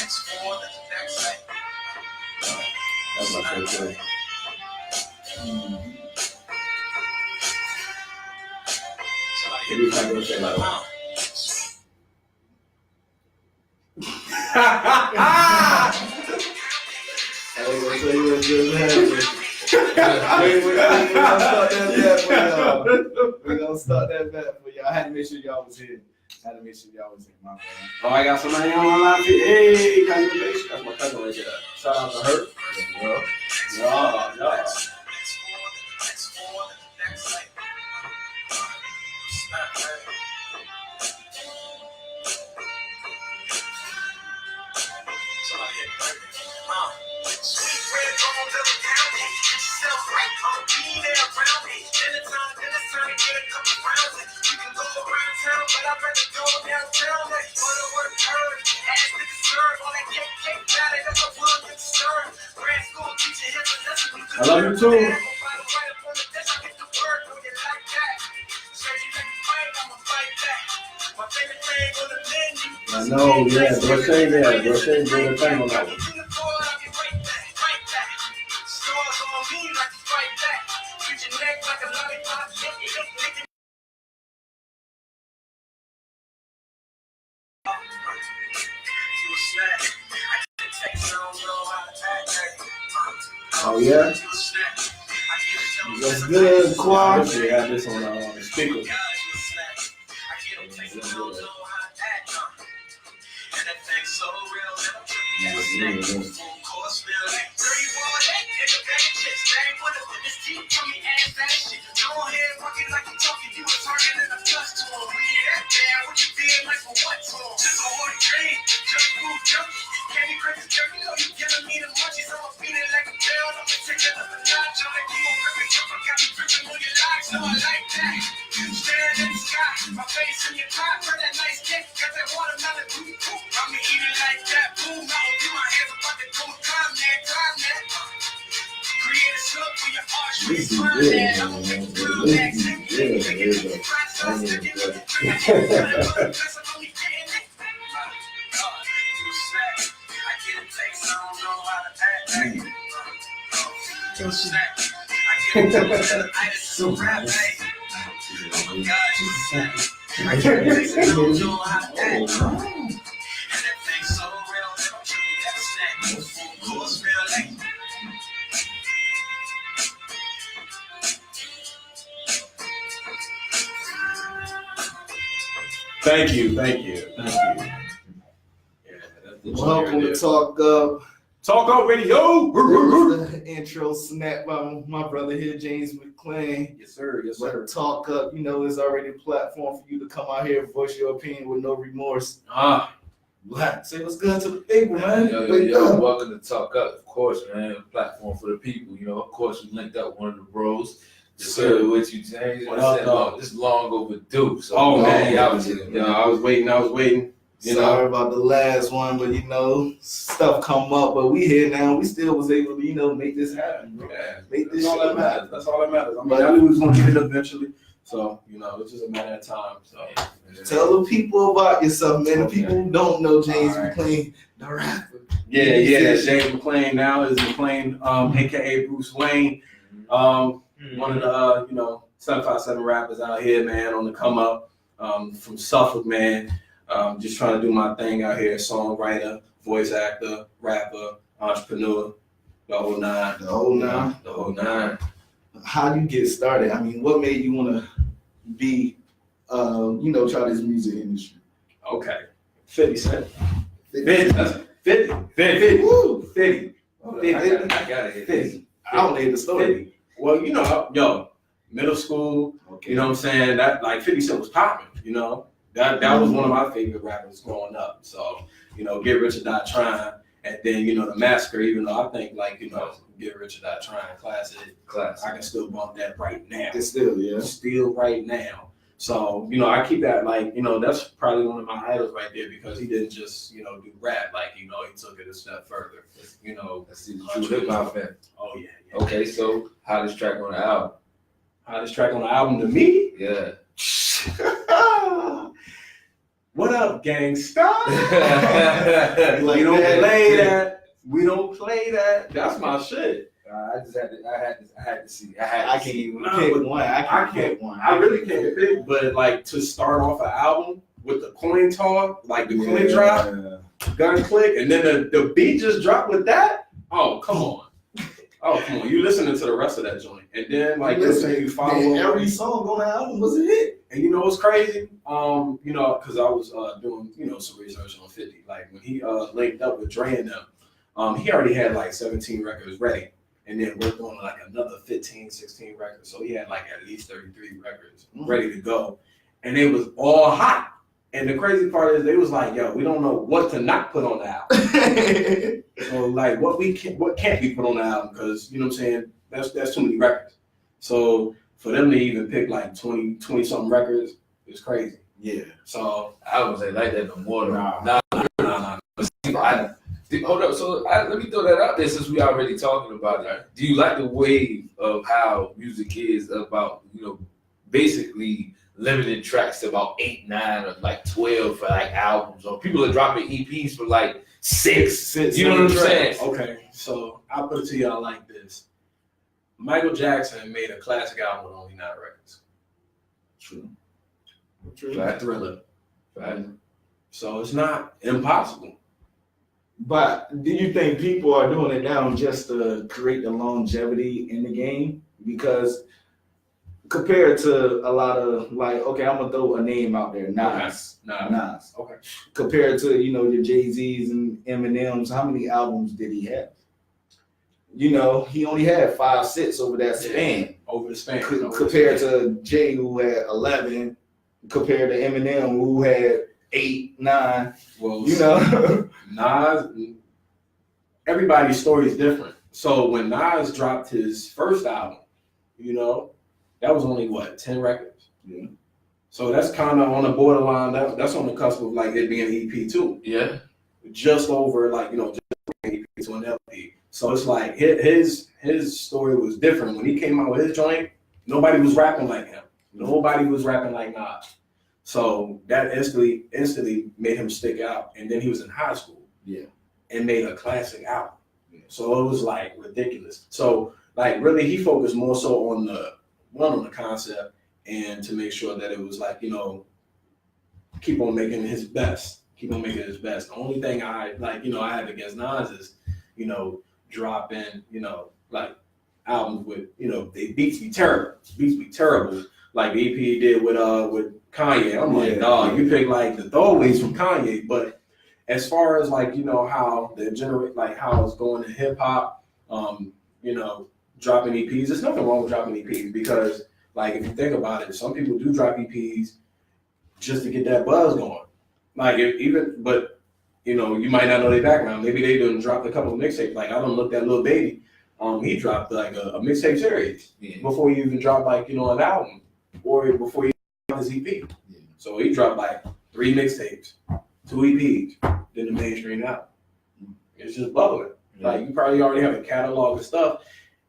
That's my favorite. Every time I say like, wow. We're gonna start that back for y'all. I had to make sure y'all was here. My bad. Oh, I got somebody on my line. Hey, congratulations. That's my cousin right there. Shout out to her. Yeah. I love you too. I know, yeah, Brochet there. Brochet doing the thing on that one. Oh yeah? What's good, Clarke? I got this on the speaker. Thank you. Welcome to Talk Up. Talk Up Radio. The intro snap by my brother here, James McClain. Yes, sir. But Talk Up, is already a platform for you to come out here and voice your opinion with no remorse. Say what's good to the people, man. Yo, welcome to Talk Up, of course, man. A platform for the people. Of course, we linked up one of the bros. Yes, sir. With you, James. This long overdue. So, man, I was waiting. Sorry about the last one, but stuff come up. But we here now. We still was able to, make this happen, bro. Yeah, make this That's all that matters. I mean, I knew we was gonna get it eventually. So, it's just a matter of time. So tell the people about yourself, man. The people who don't know James McClain, the rapper. Yeah. James McClain now is McClain, aka Bruce Wayne. One of the 757 rappers out here, man, on the come up. From Suffolk, man. Just trying to do my thing out here, songwriter, voice actor, rapper, entrepreneur, the whole nine. How do you get started? I mean, what made you want to be, try this music industry? Okay. 50 Cent. 50. Woo! 50. I gotta hit 50. I don't need the story. 50. Well, middle school, okay. You know what I'm saying? That, 50 Cent was popping, That was one of my favorite rappers growing up. So, Get Rich or Die Trying. And then, the Massacre, even though I think, Get Rich or Die Trying, classic. I can still bump that right now. It's still, yeah. Still right now. So, I keep that, that's probably one of my idols right there because he didn't just, do rap. He took it a step further. That's the true hip hop fan. Oh, yeah. Okay, so hottest track on the album? Hottest track on the album to me? Yeah. What up, gangsta? Like we don't that. play that. We don't play that. That's my shit. I had to see. I can't even pick one. I can't pick one. I really can't pick, but like to start off an album with the coin talk, like the coin drop, gun click, and then the beat just dropped with that. Oh, come on. Oh, come on. You listening to the rest of that joint. And then like you follow up. Every song on the album was a hit. And you know what's crazy? You know, because I was doing, you know, some research on 50. Like when he linked up with Dre and them, he already had like 17 records ready. And then worked on like another 15, 16 records. So he had like at least 33 records ready to go. And it was all hot. And the crazy part is they was like, yo, we don't know what to not put on the album. So like what can't be put on the album, because you know what I'm saying, that's too many records. So for them to even pick like 20 something records is crazy. Yeah. So I wouldn't say like that no more. Nah. Hold up. So let me throw that out there since we already talking about it. Do you like the wave of how music is about, you know, basically limited tracks to about 8, 9, or like 12 for like albums, or people are dropping EPs for like 6. You know what I'm saying? Okay, so I'll put it to y'all like this. Michael Jackson made a classic album with only 9 records. True. That Thriller. Right. So it's not impossible. But do you think people are doing it now just to create the longevity in the game? Because compared to a lot of like, okay, I'm gonna throw a name out there, Nas. Nas. Okay. Compared to, you know, your Jay-Z's and Eminem's, how many albums did he have? You know, he only had 5, 6 over that span. Over the span. Compared to Jay, who had 11, compared to Eminem, who had 8, 9. Well, you know, Nas, everybody's story is different. So when Nas dropped his first album, you know, that was only what, 10 records? Yeah. So that's kind of on the borderline. That's on the cusp of like it being an EP too. Yeah. Just over like, you know, just an EP to an LP. So it's like his story was different. When he came out with his joint, nobody was rapping like him. Nobody was rapping like Nas. So that instantly made him stick out. And then he was in high school. Yeah. And made a classic album. Yeah. So it was like ridiculous. So like really he focused more so on the concept, and to make sure that it was like, you know, keep on making his best. The only thing I like, you know, I have against Nas is, you know, dropping, you know, like albums with, you know, they beats be terrible. Like the EP he did with Kanye. I'm like, dog, you pick like the throwaways from Kanye. But as far as like, you know, how how it's going in hip hop, you know, dropping EPs, there's nothing wrong with dropping EPs, because like if you think about it, some people do drop EPs just to get that buzz going. Like but you know, you might not know their background. Maybe they done dropped a couple of mixtapes. Like I don't look at Lil Baby. He dropped like a mixtape series before he even dropped like, you know, an album, or before he dropped his EP. Yeah. So he dropped like 3 mixtapes, 2 EPs, then the mainstream album. It's just bubbling. Yeah. Like you probably already have a catalog of stuff,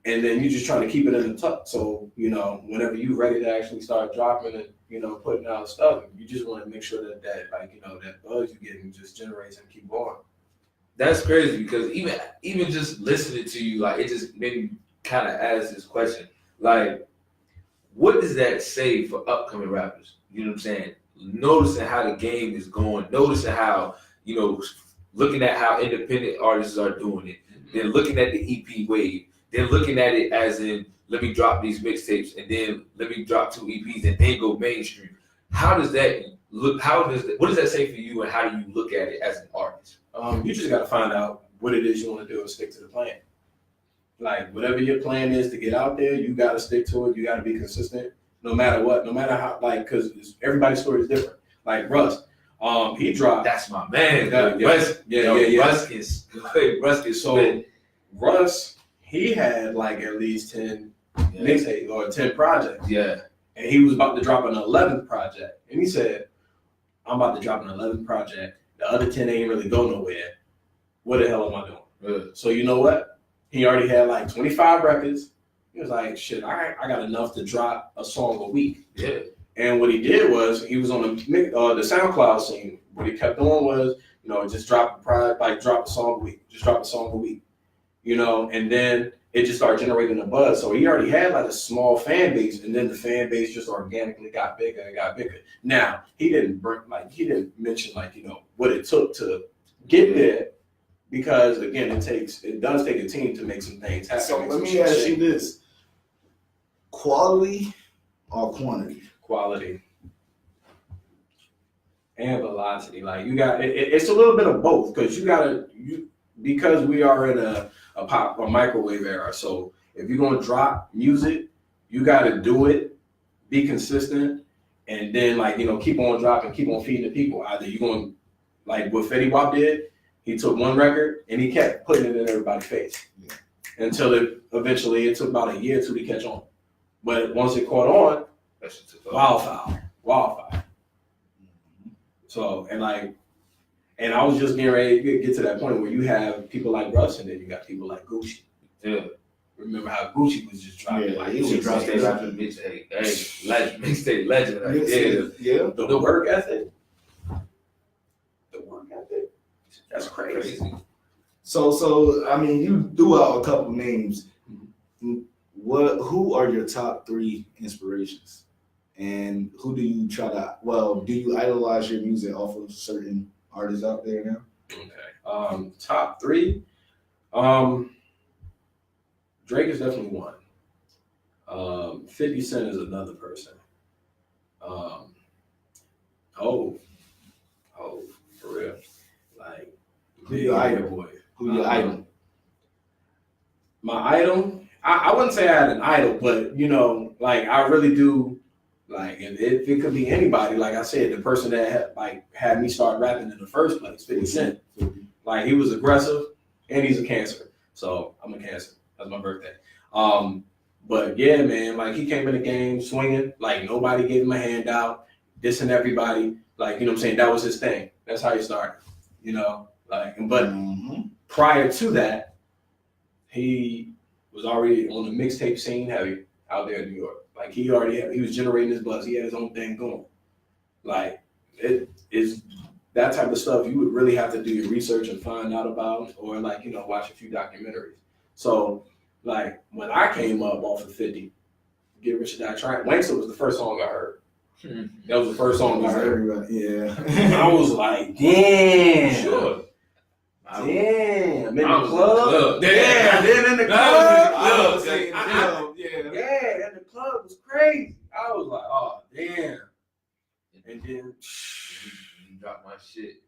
and then you're just trying to keep it in the tuck. So, you know, whenever you're ready to actually start dropping and, you know, putting out stuff, you just want to make sure that like, you know, that buzz you're getting just generates and keep going. That's crazy, because even just listening to you, like it just made me kind of ask this question. Like, what does that say for upcoming rappers? You know what I'm saying? Noticing how the game is going, noticing how, you know, looking at how independent artists are doing it, then looking at the EP wave, then looking at it as in, let me drop these mixtapes, and then let me drop 2 EPs and then go mainstream. How does that look? What does that say for you, and how do you look at it as an artist? You just got to find out what it is you want to do and stick to the plan. Like whatever your plan is to get out there, you got to stick to it. You got to be consistent, no matter what, no matter how. Like, because everybody's story is different. Like Russ, he dropped. That's my man. Russ is so. Russ, he had like at least 10 mixtapes or 10 projects. Yeah. And he was about to drop an 11th project. And he said, I'm about to drop an 11th project. The other 10 ain't really go nowhere. What the hell am I doing? Really? So you know what? He already had like 25 records. He was like, shit, I got enough to drop a song a week. Yeah. And what he did was he was on the SoundCloud scene. What he kept doing was, you know, just drop a song a week, just drop a song a week, you know, and then it just started generating a buzz. So he already had like a small fan base, and then the fan base just organically got bigger and got bigger. Now he didn't mention like, you know, what it took to get there, because again, it does take a team to make some things happen. So let me ask you this: quality or quantity? Quality and velocity. Like you got it's a little bit of both, because because we are in a microwave era. So if you're gonna drop music, you gotta do it, be consistent, and then like, you know, keep on dropping, keep on feeding the people. Either you're going like what Fetty Wap did, he took one record and he kept putting it in everybody's face. Yeah. Until it took about a year or two to catch on. But once it caught on, wildfire. So, and I was just getting ready to get to that point where you have people like Russ, and then you got people like Gucci. Yeah. Remember how Gucci was just dropping he was dropping mixtape. Hey, mixtape legend right there. Yeah. The work ethic. That's crazy. So I mean, you threw out a couple names. Who are your top 3 inspirations? And who do you do you idolize your music off of certain artists out there now? Okay. Top 3. Drake is definitely one. 50 Cent is another person. For real. Like, who your idol? Boy. Who your idol? My idol? I wouldn't say I had an idol, but you know, like I really do. Like, and it could be anybody. Like I said, the person that had me start rapping in the first place, 50 Cent. Like, he was aggressive, and he's a Cancer. So I'm a Cancer. That's my birthday. But yeah, man, like he came in the game swinging. Like nobody gave him a handout, dissing everybody. Like, you know what I'm saying? That was his thing. That's how he started. You know, like, but prior to that, he was already on the mixtape scene heavy out there in New York. Like he was generating his buzz. He had his own thing going. Like it is that type of stuff you would really have to do your research and find out about, or like, you know, watch a few documentaries. So like when I came up off of 50, Get Rich or Die Trying, Wankster was the first song I heard. That was the first song I heard. Yeah. I was like, damn. Sure. Damn. In the club. Yeah. Then in the club. Yeah, and the club was crazy. I was like, oh damn. And then you dropped my shit.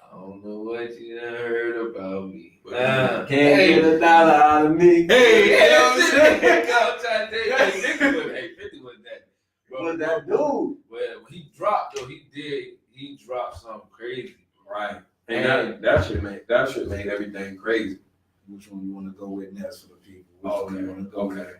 I don't know what you done heard about me. Can't get $1 out of me. Hey, I'm trying to tell you, 50 was that. Was that dude? Well, when he dropped though, he dropped something crazy. Right. And that should make everything crazy. Which one you want to go with next for the people? Okay.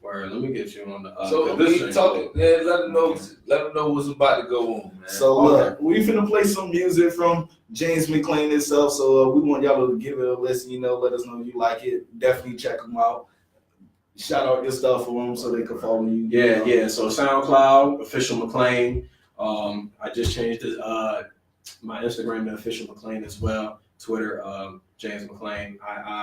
Word, let me get you on the. So we talking. Yeah, let them know what's about to go on, man. So look, we finna play some music from James McClain himself. So we want y'all to give it a listen. You know, let us know if you like it. Definitely check them out. Shout out your stuff for them so they can follow you. Yeah. So SoundCloud, official McClain. I just changed my Instagram to official McClain as well. Twitter, James McClain,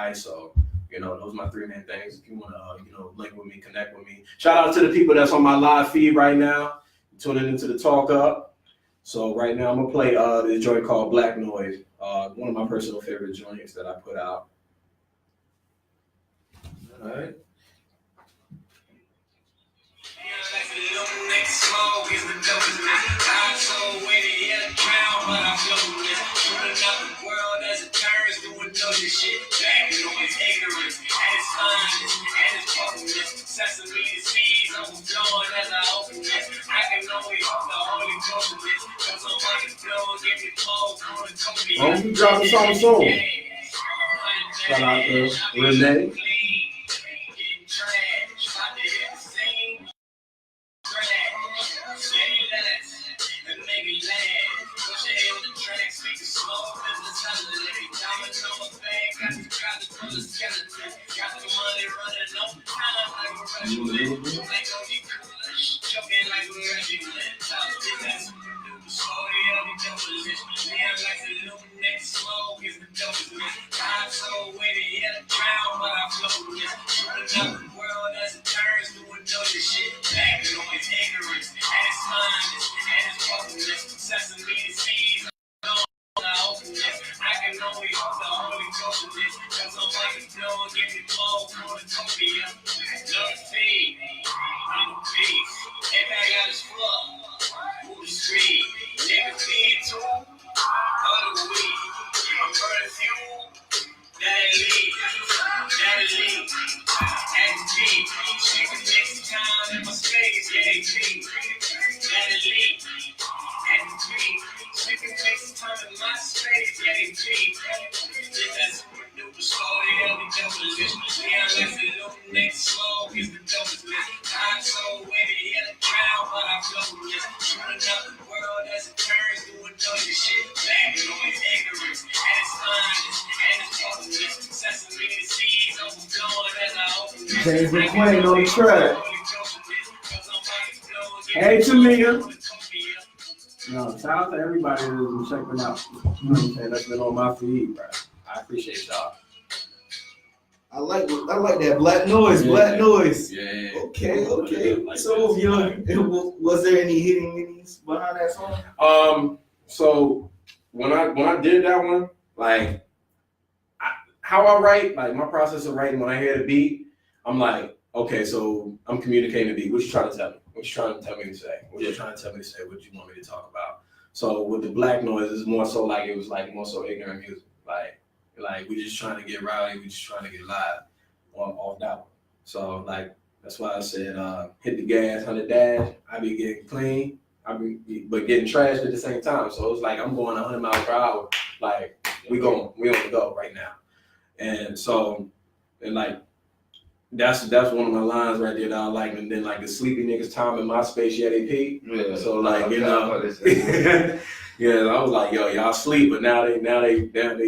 II. So, you know, those are my 3 main things. If you want to, link with me, connect with me. Shout out to the people that's on my live feed right now, tuning into the Talk Up. So right now I'm gonna play this joint called Black Noise, one of my personal favorite joints that I put out. All right. Why we drop a song soon? Shout out to Renee. James McClain on the track. Hey, Tamia. No, shout out to everybody who's checking out. You know what I'm saying? That's been on my feed, bro. I appreciate y'all. I like that black noise. Yeah. Black noise. Yeah. Okay. Like So, was there any hitting minis behind that song? So when I did that one, like how I write, like my process of writing, when I hear the beat, I'm like, okay, so I'm communicating the beat. What you trying to tell me? What you trying to tell me to say? What you trying to tell me to say? What you want me to talk about? So with the black noise, it's more so like it was like more so ignorant music. Like we just trying to get rowdy, we just trying to get live off that one. So like that's why I said hit the gas, 100 dash. I be getting clean, but getting trashed at the same time. So it's like I'm going 100 miles per hour. Like we on the go right now. And so and like that's one of my lines right there that I like. And then like the sleepy niggas time in my space, yeah, they pee. Yeah. So like yeah, I was like, yo, y'all sleep, but now they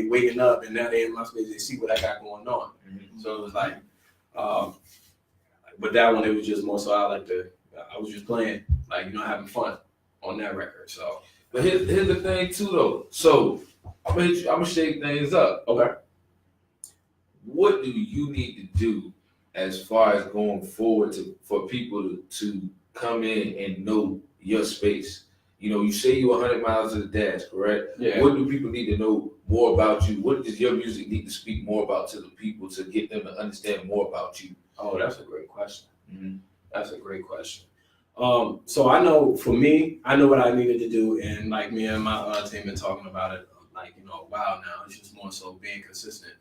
waking up and now they in my space, they see what I got going on. Mm-hmm. So it was like, but that one, it was just more so I was just playing, like, having fun on that record. So, but here's the thing too, though. So I'm gonna shake things up. okay. What do you need to do as far as going forward for people to come in and know your space? You say you're 100 miles to the dash, correct? Yeah. What do people need to know more about you? What does your music need to speak more about to the people to get them to understand more about you? Oh, that's a great question. Mm-hmm. That's a great question. So I know for me, I know what I needed to do, and like me and my team been talking about it, like, a while now. It's just more so being consistent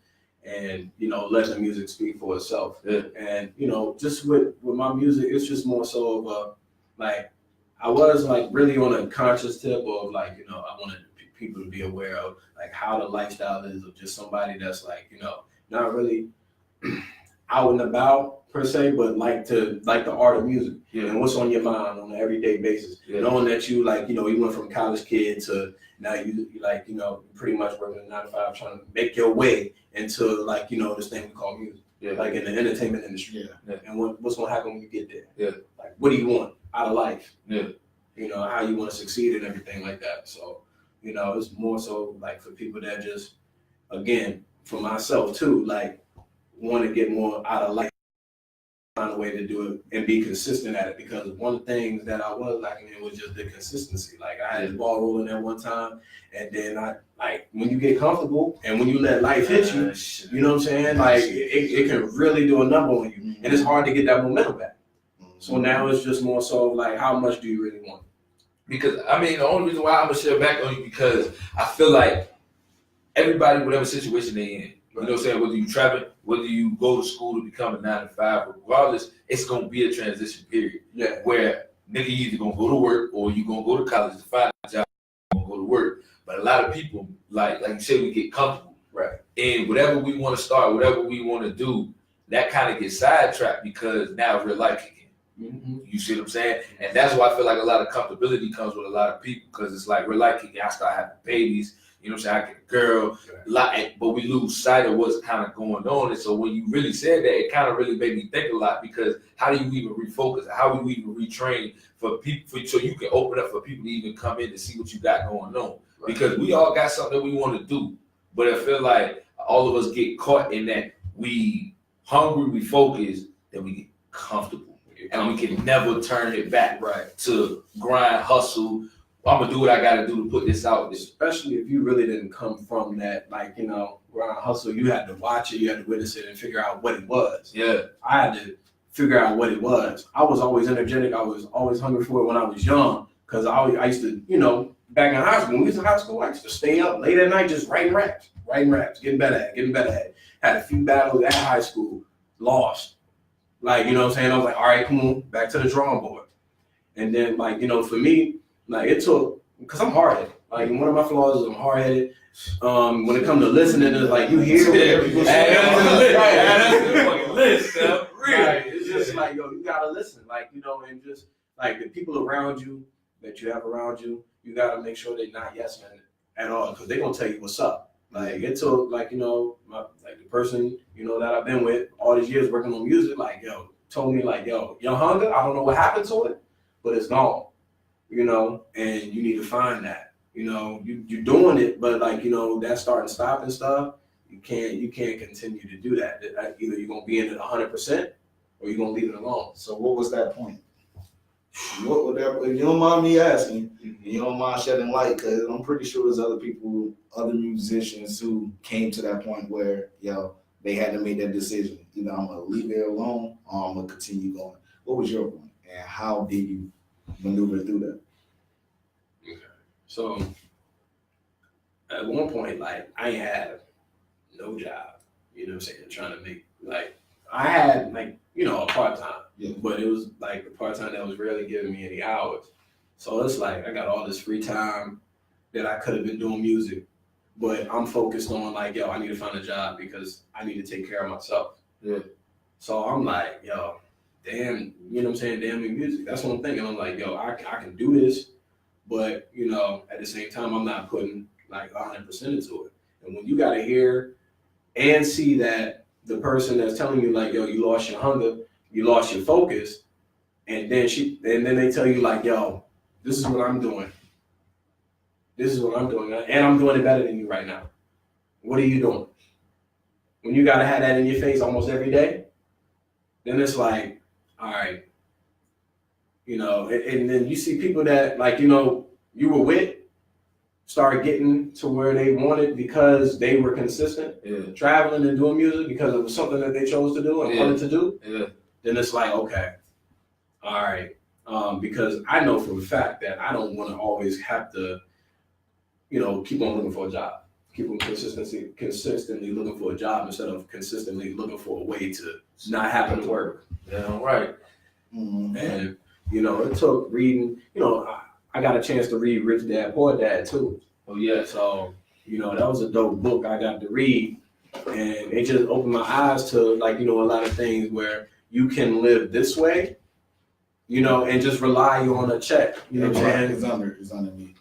and, letting the music speak for itself. Yeah. And, just with my music, it's just more so of like, I was like really on a conscious tip of like, I wanted people to be aware of like how the lifestyle is of just somebody that's like, not really out and about per se, but like the art of music. Yeah. And what's on your mind on an everyday basis. Yeah. Knowing that you like, you went from college kid to now you like, pretty much working a 9 to 5 trying to make your way into like, this thing we call music. Yeah. Like in the entertainment industry. Yeah. And what's gonna happen when you get there? Yeah. Like what do you want out of life? Yeah. How you want to succeed and everything like that. So, it's more so like for people that just, again, for myself too, like want to get more out of life, find a way to do it and be consistent at it. Because one of the things that I was lacking in was just the consistency. Like I had the ball rolling at one time, and then I like when you get comfortable and when you let life hit you, you know what I'm saying? Like it can really do a number on you, and it's hard to get that momentum back. So now it's just more so like, how much do you really want? Because the only reason why I'm gonna share back on you because I feel like everybody, whatever situation they in, you know what I'm saying, whether you travel, whether you go to school to become a 9 to 5, regardless, it's gonna be a transition period. Yeah. Where nigga you either gonna go to work or you gonna go to college to find a job, gonna go to work. But a lot of people, like you said, we get comfortable. Right. And whatever we want to start, whatever we want to do, that kind of gets sidetracked because now real life kicking. Mm-hmm. You see what I'm saying? And that's why I feel like a lot of comfortability comes with a lot of people because it's like real life kicking. I start having babies. You know what I'm saying? I get a girl, but we lose sight of what's kind of going on. And so when you really said that, it kind of really made me think a lot, because how do you even refocus? How do you even retrain for people, so you can open up for people to even come in to see what you got going on? Right. Because we all got something that we want to do, but I feel like all of us get caught in that we hungry, we focus, then we get comfortable. And we can never turn it back to grind, hustle. I'm gonna do what I gotta do to put this out there. Especially if you really didn't come from that, like, you know, grind, hustle. You had to watch it, you had to witness it, and figure out what it was. Yeah, I had to figure out what it was. I was always energetic. I was always hungry for it when I was young, because I used to, you know, back in high school, when we was in high school, I used to stay up late at night just writing raps, getting better at it. Had a few battles at high school, lost. Like, you know what I'm saying? I was like, all right, come on, back to the drawing board. And then, like, you know, for me, like, it took, because I'm hard-headed. Like, one of my flaws is I'm hard-headed. When it comes to listening, it's like, you hear what people say. It's just like, yo, you gotta listen. Like, you know, and just, like, the people around you that you have around you, you gotta make sure they're not yes men at all, because they're gonna tell you what's up. Like, it took, like, you know, like the person, you know, that I've been with all these years working on music, like, yo, told me, like, yo, your hunger, I don't know what happened to it, but it's gone, you know, and you need to find that. You know, you're doing it, but, like, you know, that starting stopping stuff, you can't continue to do that. Either you're gonna be in it 100% or you're gonna leave it alone. So what was that point? What would that, if you don't mind me asking, you don't mind shedding light, because I'm pretty sure there's other people, other musicians who came to that point where, yo, they had to make that decision. Either I'm gonna leave it alone or I'm gonna continue going. What was your point, and how did you maneuver through that? Okay. So at one point, like, I ain't had no job, you know what I'm saying, trying to make, like, I had, like, you know, a part-time. Yeah. But it was like the part-time that was rarely giving me any hours. So it's like I got all this free time that I could have been doing music, but I'm focused on, like, yo, I need to find a job because I need to take care of myself. Yeah. So I'm like, yo, damn, you know what I'm saying? Damn the music. That's what I'm thinking. I'm like, yo, I can do this, but, you know, at the same time, I'm not putting like 100% into it. And when you got to hear and see that the person that's telling you, like, yo, you lost your hunger, you lost your focus, and then they tell you, like, yo, this is what I'm doing. This is what I'm doing, and I'm doing it better than you right now. What are you doing? When you gotta have that in your face almost every day, then it's like, all right, you know, and then you see people that, like, you know, you were with, start getting to where they wanted because they were consistent, traveling and doing music because it was something that they chose to do and wanted to do. Yeah. Then it's like, okay, all right, because I know for a fact that I don't want to always have to, you know, keep on looking for a job, keep on consistently looking for a job instead of consistently looking for a way to not have to work. Yeah, right. Mm-hmm. And, you know, it took reading, you know, I got a chance to read Rich Dad Poor Dad too. Oh yeah. So, you know, that was a dope book I got to read, and it just opened my eyes to, like, you know, a lot of things where you can live this way, you know, and just rely on a check. You know what I'm saying? It's underneath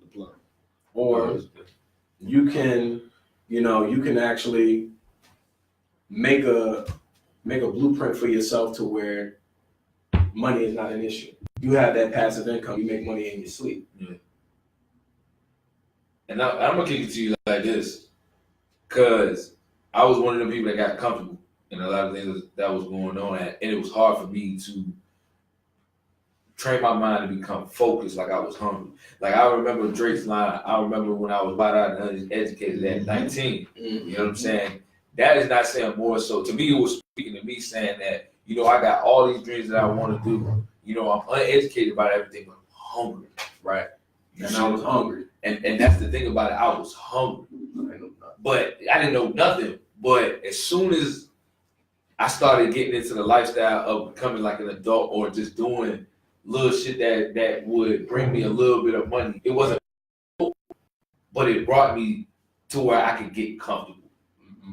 the plug. Or you can, you know, you can actually make a blueprint for yourself to where money is not an issue. You have that passive income. You make money in your sleep. Yeah. And I'm gonna kick it to you like this, cause I was one of the people that got comfortable in a lot of things that was going on, and it was hard for me to train my mind to become focused, like I was hungry. Like, I remember Drake's line. I remember when I was wide out and uneducated at 19. You know what I'm saying? That is not saying more so. To me, it was speaking to me saying that, you know, I got all these dreams that I want to do. You know, I'm uneducated about everything, but I'm hungry, right? And I was hungry. And that's the thing about it. I was hungry. But I didn't know nothing. But as soon as I started getting into the lifestyle of becoming like an adult or just doing little shit that would bring me a little bit of money, it wasn't, but it brought me to where I could get comfortable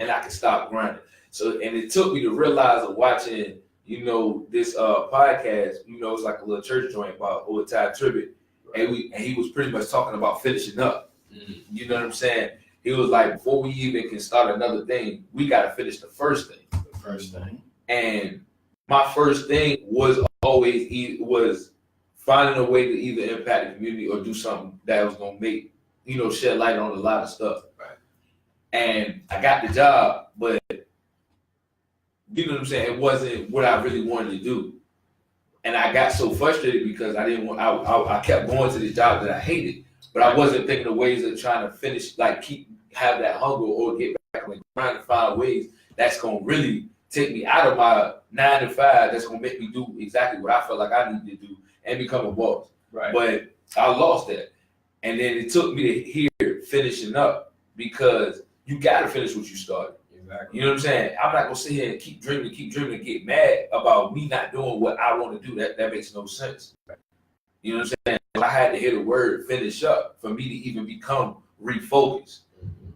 and I could stop grinding. So, and it took me to realize of watching, you know, this podcast, you know, it's like a little church joint about old Ty Tribbett, and he was pretty much talking about finishing up. You know what I'm saying? He was like, before we even can start another thing, we got to finish the first thing. The first thing. And my first thing was always was finding a way to either impact the community or do something that was gonna make, shed light on a lot of stuff. Right. And I got the job, but you know what I'm saying? It wasn't what I really wanted to do. And I got so frustrated because I kept going to this job that I hated, but I wasn't thinking of ways of trying to finish, like have that hunger or get back and trying to find ways that's gonna really take me out of my 9 to 5. That's gonna make me do exactly what I felt like I needed to do and become a boss. Right. But I lost that, and then it took me to here finishing up because you got to finish what you started. Exactly. You know what I'm saying? I'm not gonna sit here and keep dreaming, and get mad about me not doing what I want to do. That makes no sense. You know what I'm saying? I had to hear the word "finish up" for me to even become refocused,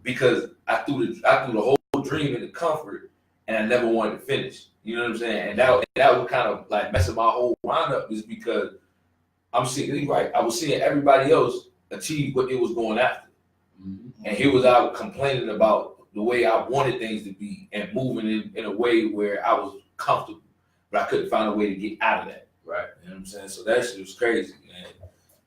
because I threw the whole dream into comfort, and I never wanted to finish. You know what I'm saying? And that was kind of like messing my whole mind up, is because I'm seeing, right, I was seeing everybody else achieve what it was going after. And here was I complaining about the way I wanted things to be and moving in a way where I was comfortable, but I couldn't find a way to get out of that. Right. You know what I'm saying? So that shit was crazy, man.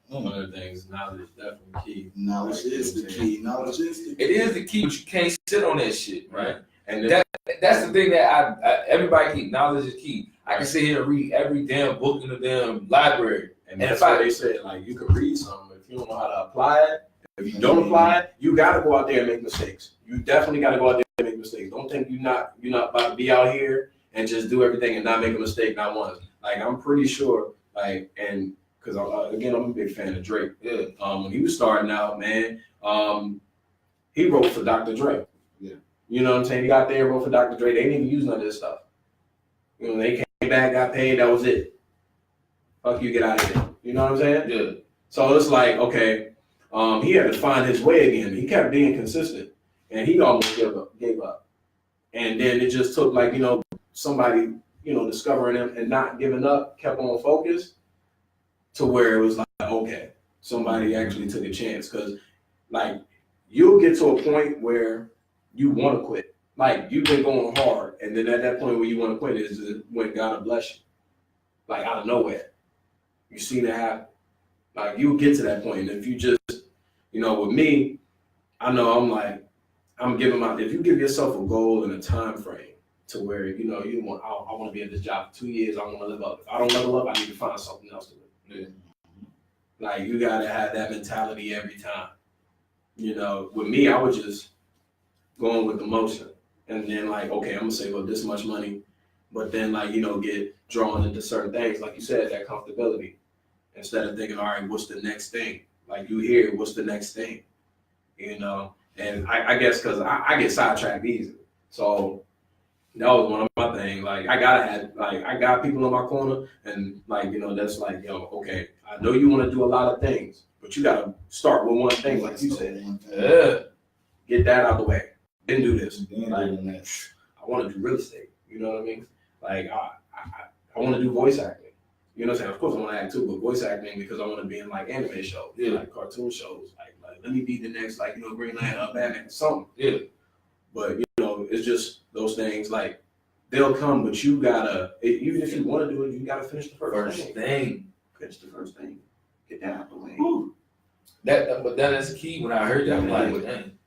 One of the things, knowledge is definitely key. Knowledge is the key. Knowledge is the key. It is the key, but you can't sit on that shit, Right. And that's the thing that I everybody keep, knowledge is key. I can sit here and read every damn book in the damn library. And that's why they said, like, you can read something, if you don't know how to apply it, if you don't apply it, you got to go out there and make mistakes. You definitely got to go out there and make mistakes. Don't think you're not about to be out here and just do everything and not make a mistake not once. Like, I'm pretty sure, like, and because again, I'm a big fan of Drake. Yeah. When he was starting out, man, he wrote for Dr. Dre. Yeah. You know what I'm saying? He got there, wrote for Dr. Dre. They didn't even use none of this stuff. You know, they came back, got paid, that was it. Fuck you, get out of here. You know what I'm saying? Yeah. So it's like, okay, he had to find his way again. He kept being consistent, and he almost gave up. And then it just took, like, somebody, discovering him and not giving up, kept on focus, to where it was like, okay, somebody actually took a chance. Because, like, you'll get to a point where you want to quit. Like, you've been going hard, and then at that point where you want to quit is when God bless you. Like, out of nowhere. You seen it happen. Like, you'll get to that point. And if you just, with me, I know I'm like, I'm giving if you give yourself a goal and a time frame to where, I want to be at this job for 2 years, I want to live up. If I don't level up, I need to find something else to do. Yeah. Like, you got to have that mentality every time. With me, I was just going with the motion. And then, like, okay, I'm going to save up this much money. But then, like, get drawn into certain things. Like you said, that comfortability. Instead of thinking, all right, what's the next thing? Like, you hear, what's the next thing? And I guess because I get sidetracked easily. So that was one of my things. Like, I got people in my corner, and, like, that's like, okay, I know you want to do a lot of things, but you got to start with one thing, like you said. Yeah. Get that out of the way. Then do this. Like, I want to do real estate. You know what I mean? Like, I want to do voice acting. You know what I'm saying? Of course I want to act too, but voice acting because I want to be in, like, anime shows, like cartoon shows. Like let me be the next, like, Green Lantern, Batman, something. Yeah. But, it's just those things, like, they'll come, but you gotta, even if you want to do it, you gotta finish the first thing. Finish the first thing. Get that out the way. But that is key. When I heard that,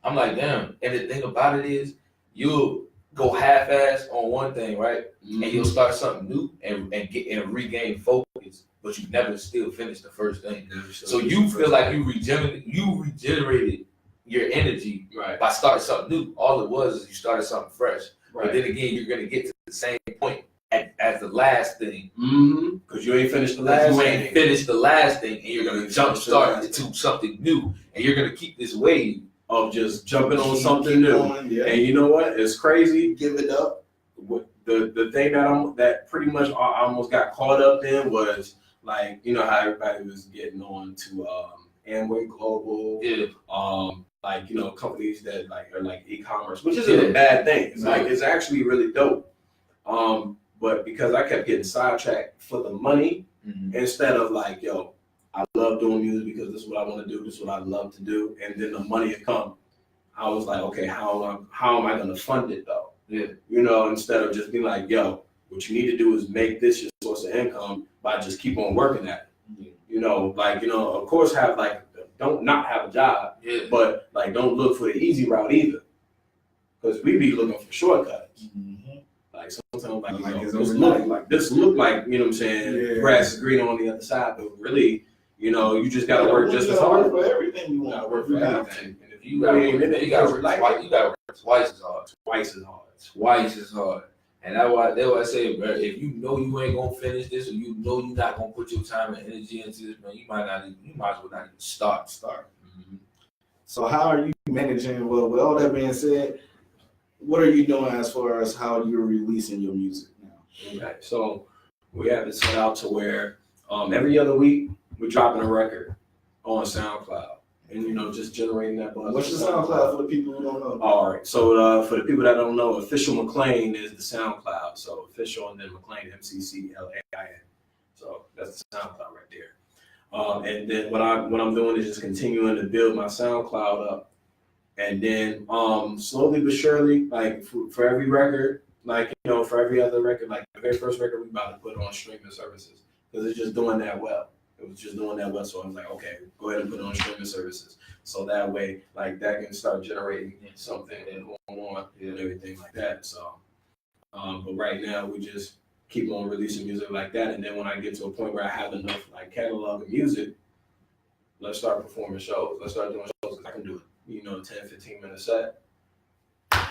I'm like, damn. And the thing about it is, you'll go half-ass on one thing, right? Mm-hmm. And you'll start something new and get and regain focus, but you never still finish the first thing. So you feel like you regenerated your energy, right, by starting something new. All it was is you started something fresh. Right. But then again, you're gonna get to the same point as the last thing. Mm-hmm. Because you ain't finished the last thing. You ain't finished the last thing, and you're gonna jump start into something new, and you're gonna keep this wave of just jumping on something new. Yeah. And you know what? It's crazy. Give it up. The thing that pretty much I almost got caught up in was, like, how everybody was getting on to Amway Global. Yeah. Like, companies that are like e-commerce, which isn't a bad thing. It's like, it's actually really dope. But because I kept getting sidetracked for the money, instead of, like, I love doing music because this is what I want to do. This is what I love to do. And then the money had come. I was like, okay, how am I going to fund it though? Yeah. You know, instead of just being like, yo, what you need to do is make this your source of income by just keep on working at it. Yeah. You know, like, you know, of course have like, don't not have a job, Yeah. but like don't look for the easy route either. Because we be looking for shortcuts. Mm-hmm. Like sometimes like, Like you it's know, overnight. this look like, you know what I'm saying, Yeah. grass is green on the other side, but really, you know, you just gotta work just You as gotta hard. work for everything you You gotta want. work for You have everything. And if you gotta work, you gotta work twice as hard. Twice as hard. Twice as hard. And that's why I say, bro, if you know you ain't gonna finish this, or you know you're not gonna put your time and energy into this, man, you might as well not even start. Mm-hmm. So how are you managing? Well, with all that being said, what are you doing as far as how you're releasing your music now? Okay, so we have it set out to where every other week we're dropping a record on SoundCloud, and you know, just generating that buzz. What's your SoundCloud for the people who don't know? All right, so for the people that don't know, Official McClain is the SoundCloud. So official and then McClain, McClain. So that's the SoundCloud right there. And then what I'm doing is just continuing to build my SoundCloud up, and then slowly but surely, like for every record, like you know, for every other record, like the very first record we about to put on streaming services because it's just doing that well. It was just doing that well, so I was like, okay, go ahead and put it on streaming services, so that way, like that can start generating something and going on and everything like that. So, but right now we just keep on releasing music like that, and then when I get to a point where I have enough like catalog of music, let's start performing shows. Let's start doing shows because I can do it. You know, 10, 15 minute set.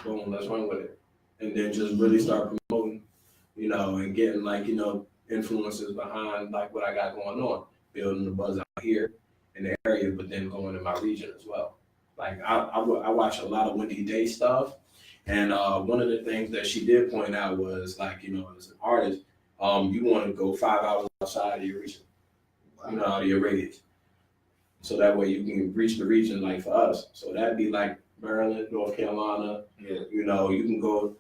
Boom, let's run with it, and then just really start promoting, you know, and getting like you know influences behind like what I got going on. Building the buzz out here in the area, but then going in my region as well. Like I watch a lot of Wendy Day stuff, and one of the things that she did point out was like, you know, as an artist, you want to go 5 hours outside of your region, you know, out of your radius, so that way you can reach the region. Like for us, so that'd be like Maryland, North Carolina. Yeah. You know, you can go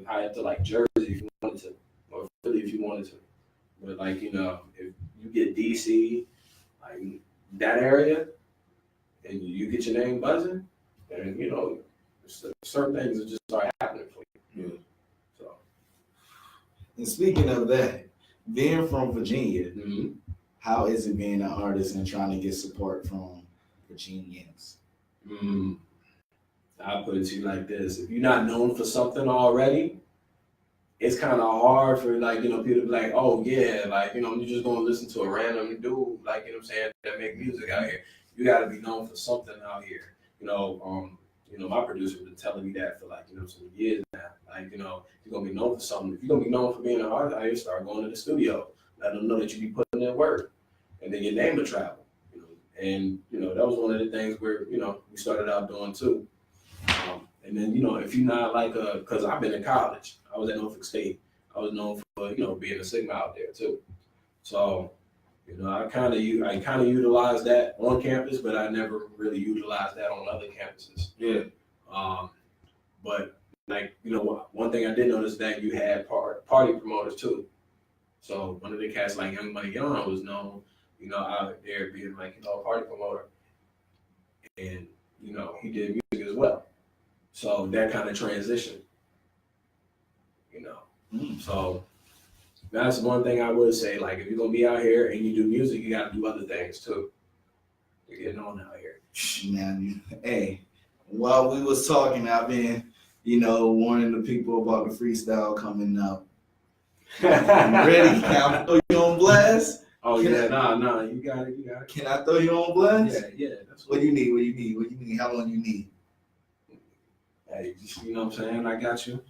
high up to like Jersey if you wanted to, or Philly if you wanted to. But like, you know, if you get DC, like that area, and you get your name buzzing, and you know, certain things will just start happening for you. Yeah. So. And speaking of that, being from Virginia, Mm-hmm. how is it being an artist and trying to get support from Virginians? I'll put it to you like this: if you're not known for something already, it's kind of hard for like, you know, people to be like, oh yeah, like, you know, you're just gonna listen to a random dude, like, you know what I'm saying, that make music out here. You gotta be known for something out here. You know, my producer been telling me that for like, you know, some years now. Like, you know, if you're gonna be known for something, if you're gonna be known for being an artist out here, start going to the studio. Let them know that you be putting in work. And then your name will travel. You know, and you know, that was one of the things where, you know, we started out doing too. And then, you know, if you're not like because I've been in college, I was at Norfolk State. I was known for, you know, being a Sigma out there too. So, you know, I kind of utilized that on campus, but I never really utilized that on other campuses. Yeah. But like, you know, one thing I did notice that you had party promoters too. So one of the cats like Young Money Young was known, you know, out there being like, you know, a party promoter. And, you know, he did music as well. So that kind of transition, you know. So that's one thing I would say. Like, if you're gonna be out here and you do music, you got to do other things too. You're getting on out here. Man, hey, while we was talking, I've been, you know, warning the people about the freestyle coming up. You ready? Can I throw you on blast? Oh yeah, nah, you got it. Can I throw you on blast? Yeah. That's What do you need? How long you need? Hey, just, you know what I'm saying? I got you.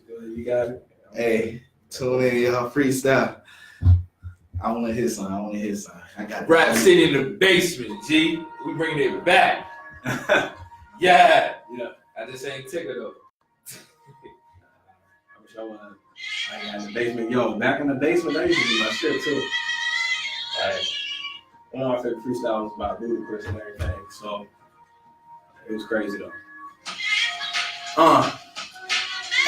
You got it. Hey, tune in, y'all. Freestyle. I want to hit some. I got Rap City in the basement, G. We bringing it back. Yeah. I just ain't ticker though. I wish I was. I got in the basement. Yo, back in the basement, that used to be my shit too. Like, one of my favorite freestyles was about Ludacris and everything. So it was crazy though.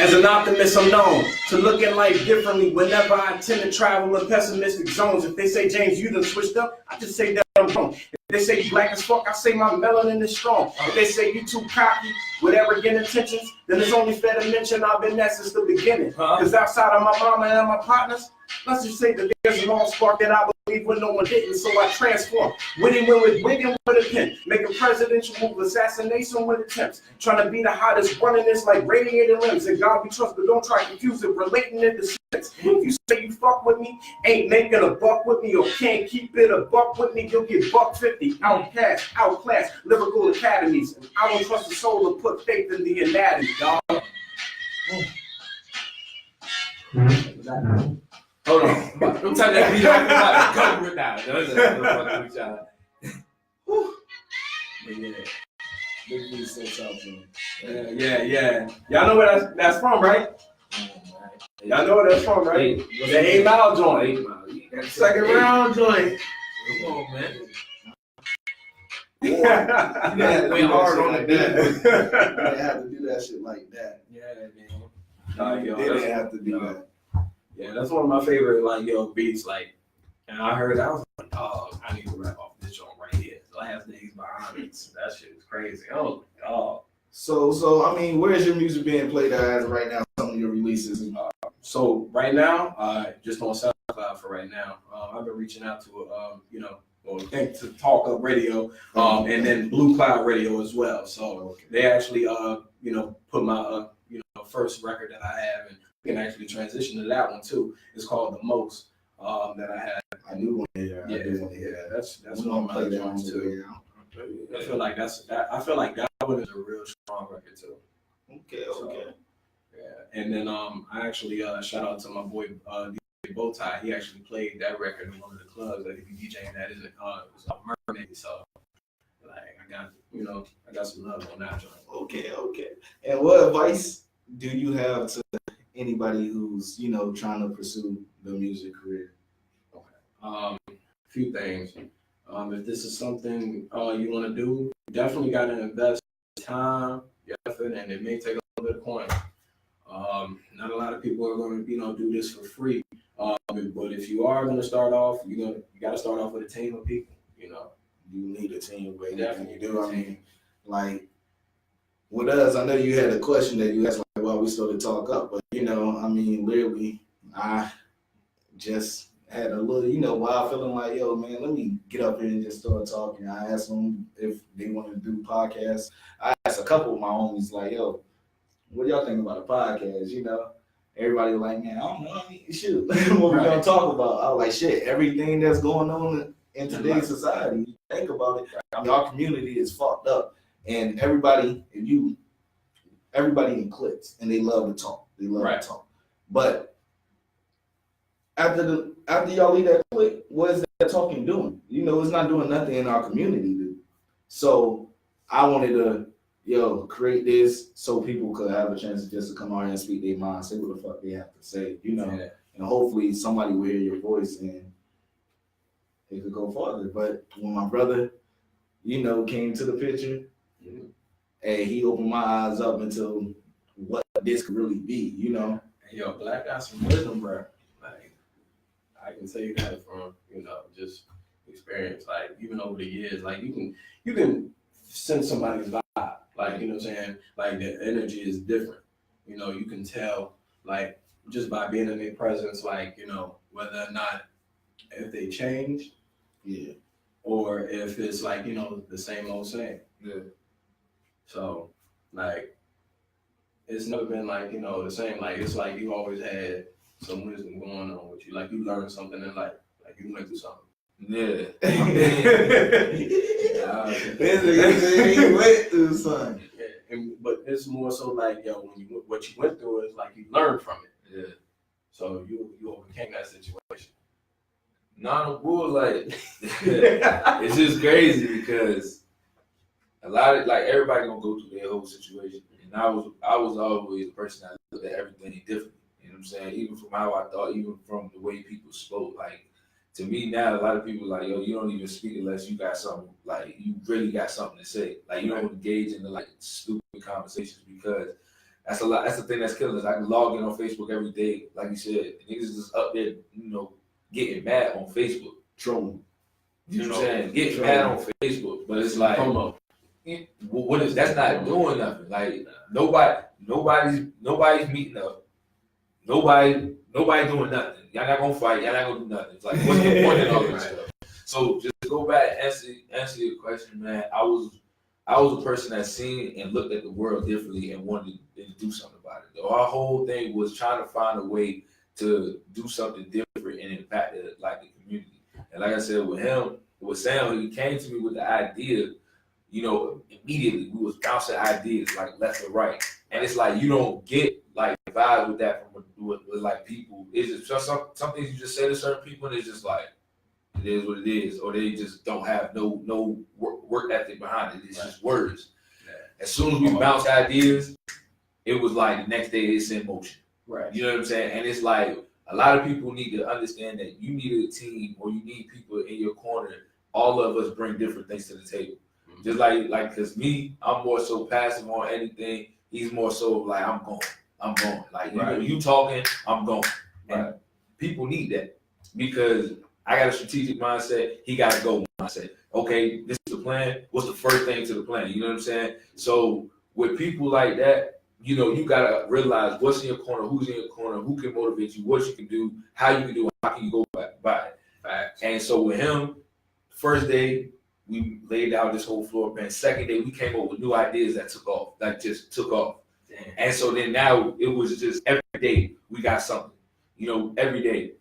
As an optimist, I'm known to look at life differently whenever I tend to travel in pessimistic zones. If they say, James, you done switched up, I just say that I'm wrong. If they say you black as fuck, I say my melanin is strong. If they say you too cocky with arrogant intentions, then it's only fair to mention I've been that since the beginning. Because outside of my mama and my partners, let's just say that there's a long spark that I believe when no one didn't, so I transform. Winning with a pen, making presidential move, assassination with attempts, trying to be the hottest, running this like radiated limbs. And God we trust, but don't try to confuse it, relating it to sense. If you say you fuck with me, ain't making a buck with me, or can't keep it a buck with me, you'll get $150. Outcast, outclass, lyrical academies. And I don't trust the soul or put faith in the anatomy, dog. Hold on. Don't tell that beat like about to go with that. Big B said something. Yeah. Y'all know where that's from, right? Y'all know where that's from, right? The 8 Mile joint. Second round joint. Come on, man. You didn't have to Went hard on like the that. beat. You didn't have to do that shit like that. Yeah, man. You didn't have to do that. Yeah, that's one of my favorite beats. And I heard that, I was like, oh, I need to rap off this joint right here. Last Days by Onyx. That shit is crazy. Oh my god. So I mean, where is your music being played as right now? Some of your releases. So right now, just on SoundCloud for right now. I've been reaching out to to Talk Up Radio, and then Blue Cloud Radio as well. So they actually put my first record that I have, and we can actually transition to that one too. It's called The Most that I had. I do want to hear. I do want to hear that. That's one of my joints too. I feel like that one is a real strong record too. Okay. Yeah, and then I actually shout out to my boy DJ Bowtie. He actually played that record in one of the clubs that he be DJing at. It was a Mermaid, so I got some love on that joint. Okay. And what advice do you have to anybody who's trying to pursue the music career? Few things. If this is something you want to do, you definitely got to invest time, effort, and it may take a little bit of coin. Not a lot of people are going to do this for free. But if you are going to start off, you got to start off with a team of people. You need a team, but Definitely you do. I mean, like with us, I know you had a question that you asked while we started to talk up, but literally, I just had a little, wild feeling like, yo, man, let me get up here and just start talking. I asked them if they wanted to do podcasts. I asked a couple of my homies, like, yo, what y'all think about a podcast? Everybody was like, man, I don't know. Shoot, what we gonna talk about? I was like, shit, everything that's going on in today's society. You think about it. Our community is fucked up, and everybody in cliques, and they love to talk. To talk, but after y'all leave that clique, what is that talking doing? It's not doing nothing in our community, dude. So I wanted to, create this so people could have a chance just to come out here and speak their mind, say what the fuck they have to say, and hopefully somebody will hear your voice and it could go farther. But when my brother, came to the picture, and he opened my eyes up into what this could really be, Yo, Black got some wisdom, bro. I can tell you that from just experience. Even over the years, you can sense somebody's vibe. You know what I'm saying? The energy is different. You can tell just by being in their presence, whether or not if they changed, or if it's the same old same. Yeah. So it's never been the same. It's like you always had some wisdom going on with you. You learned something in life. You went through something. Yeah. He went through something. Yeah. But it's more so what you went through is you learned from it. Yeah. So you overcame that situation. No bull, it's just crazy because a lot of everybody gonna go through their whole situation, and I was always the person that looked at everything differently. You know what I'm saying? Even from how I thought, even from the way people spoke. To me now, a lot of people yo, you don't even speak unless you got something, you really got something to say. You don't engage in the stupid conversations because That's a lot. That's the thing that's killing us. I can log in on Facebook every day, like you said. Niggas just up there, getting mad on Facebook. Trolling. You know what I'm saying? Getting mad on Facebook, but it's like, what is that's not doing nothing. Like nobody's meeting up. Nobody doing nothing. Y'all not gonna fight. Y'all not gonna do nothing. It's like, what's the point in all this stuff? So just to go back and answer your question, man. I was a person that seen and looked at the world differently and wanted to do something about it. Our whole thing was trying to find a way to do something different and impact the community. And like I said, with Sam, he came to me with the idea, immediately we was bouncing ideas like left and right. And it's like, you don't get like vibes with that with like people. It's just some things you just say to certain people and it's just like, it is what it is, or they just don't have no work ethic behind it. It's just words. Yeah. As soon as we bounce ideas, it was like the next day it's in motion. Right. You know what I'm saying? And it's like a lot of people need to understand that you need a team or you need people in your corner. All of us bring different things to the table. Mm-hmm. Just like because me, I'm more so passive on anything. He's more so like I'm going. Like you talking, I'm going. And people need that because I got a strategic mindset. He got a go mindset. Okay, this is the plan. What's the first thing to the plan? You know what I'm saying? So with people like that, you got to realize what's in your corner, who's in your corner, who can motivate you, what you can do, how you can do it, how can you go by it. Facts. And so with him, first day, we laid out this whole floor plan. Second day, we came up with new ideas that took off, just took off. Damn. And so then now it was just every day we got something, every day.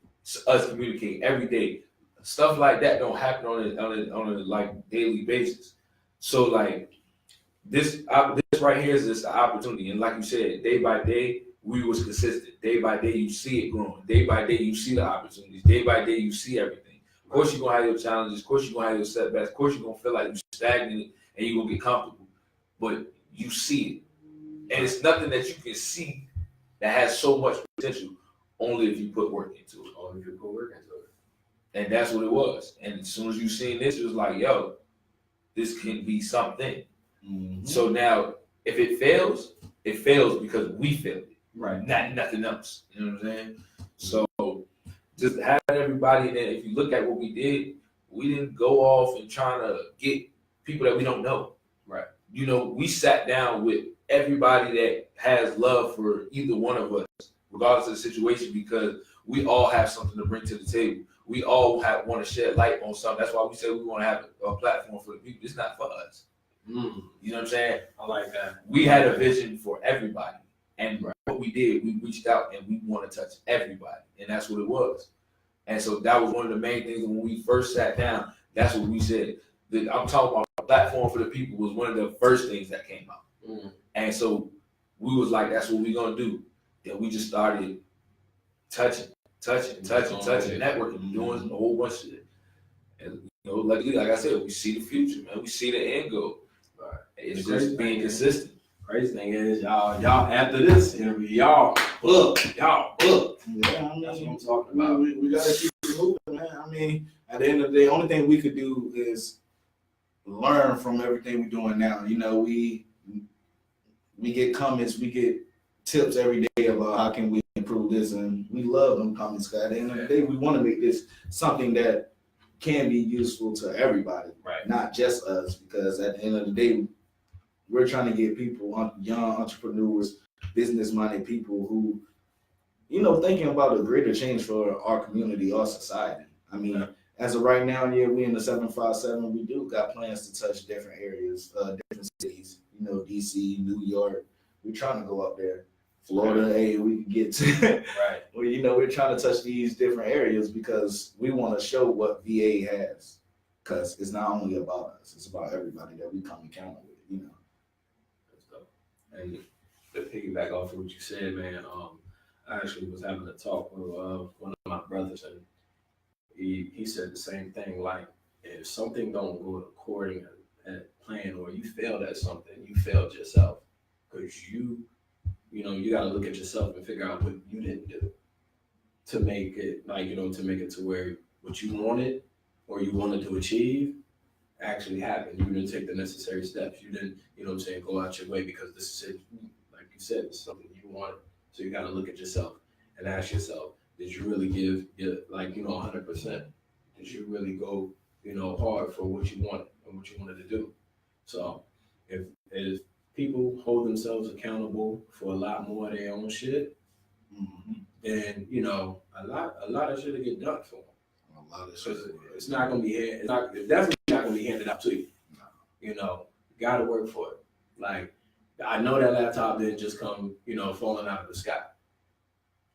Us communicate every day. Stuff like that don't happen on a like daily basis. So like this right here is just an opportunity. And like you said, day by day we was consistent. Day by day you see it growing. Day by day you see the opportunities. Day by day you see everything. Of course you're gonna have your challenges. Of course you're gonna have your setbacks. Of course you're gonna feel like you're stagnant and you're gonna get comfortable. But you see it, and it's nothing that you can see that has so much potential. Only if you put work into it. Only if you put work into it. And that's what it was. And as soon as you seen this, it was like, yo, this can be something. Mm-hmm. So now, if it fails because we failed it. Right. Not nothing else. You know what I'm saying? So just having everybody in there, if you look at what we did, we didn't go off and trying to get people that we don't know. Right. We sat down with everybody that has love for either one of us, regardless of the situation, because we all have something to bring to the table. We all want to shed light on something. That's why we say we want to have a platform for the people. It's not for us. You know what I'm saying? I like that. We had a vision for everybody. And what we did, we reached out and we want to touch everybody. And that's what it was. And so that was one of the main things when we first sat down. That's what we said. I'm talking about a platform for the people was one of the first things that came out. Mm-hmm. And so we was like, that's what we're going to do. Then we just started touching, networking, doing a whole bunch of it. And like I said, we see the future, man. We see the end goal. Right. It's just being consistent. Crazy thing is, y'all after this interview, y'all book. Yeah, that's what I'm talking about. We gotta keep it moving, man. I mean, at the end of the day, the only thing we could do is learn from everything we're doing now. We get comments, we get tips every day about how can we improve this, and we love them comments. At the end of the day, we want to make this something that can be useful to everybody, right? Not just us, because at the end of the day, we're trying to get people, young entrepreneurs, business-minded people who, thinking about a greater change for our community, our society. I mean, as of right now, we in the 757, we do got plans to touch different areas, different cities, DC, New York. We're trying to go up there. Florida, hey, we can get to. Right. Well, we're trying to touch these different areas because we want to show what VA has. Because it's not only about us, it's about everybody that we come encounter with, That's dope. And to piggyback off of what you said, man, I actually was having a talk with one of my brothers, and he said the same thing. Like, if something don't go according at plan, or you failed at something, you failed yourself. Because you got to look at yourself and figure out what you didn't do to make it, to make it to where what you wanted or you wanted to achieve actually happened. You didn't take the necessary steps. You didn't, go out your way because this is it. Like you said, it's something you want. So you got to look at yourself and ask yourself, did you really give your, 100%? Did you really go, hard for what you wanted and what you wanted to do? So if people hold themselves accountable for a lot more of their own shit, then a lot of shit will get done for them. A lot of shit. It's not gonna be it's definitely not gonna be handed out to you. You got to work for it. Like, I know that laptop didn't just come, falling out of the sky.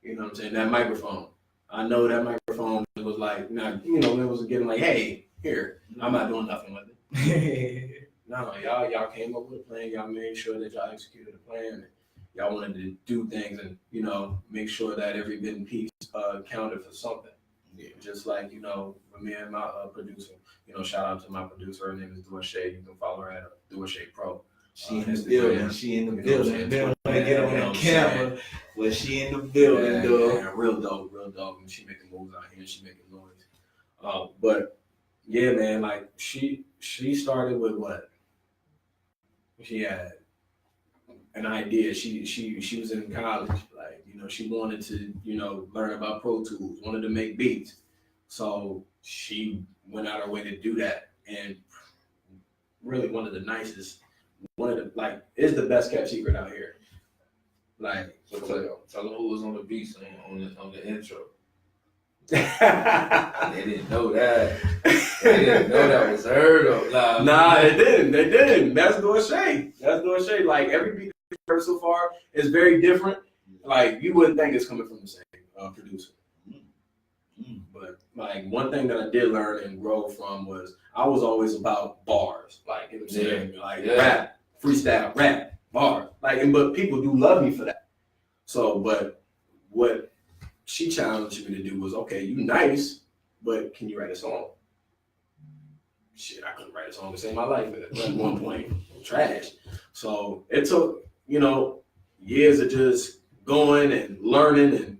You know what I'm saying? That microphone. I know that microphone was like, it was getting like, hey, here, I'm not doing nothing with it. No, y'all came up with a plan. Y'all made sure that y'all executed the plan. And y'all wanted to do things and, make sure that every bit and piece counted for something. Yeah. Just like, with me and my producer, shout out to my producer. Her name is Dorshay. You can follow her at Dorshay Pro. She in the building. She in the building. They don't want to get on that camera, but she in the building, though. Yeah, real dope. And she making moves out here. She making noise. But yeah, man, like she started with what? She had an idea. She was in college. Like, she wanted to, learn about Pro Tools, wanted to make beats. So she went out her way to do that. And really one of the it's the best kept secret out here. Like, so tell them who was on the beats on the intro. They didn't know that. They didn't know that was her though. Nah, they didn't. That's Dorshay. Like, every beat I've heard so far is very different. Like, you wouldn't think it's coming from the same producer. But like, one thing that I did learn and grow from was I was always about bars. Like, you know what I'm saying? Like, rap, freestyle, rap, bars. Like, but people do love me for that. So, but what she challenged me to do was, okay, you nice, but can you write a song? Shit, I couldn't write a song to save my life at one point. Trash. So it took, years of just going and learning and,